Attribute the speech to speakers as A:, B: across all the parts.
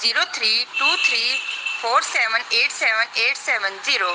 A: 0323478780۔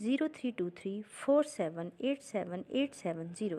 B: 0323478780۔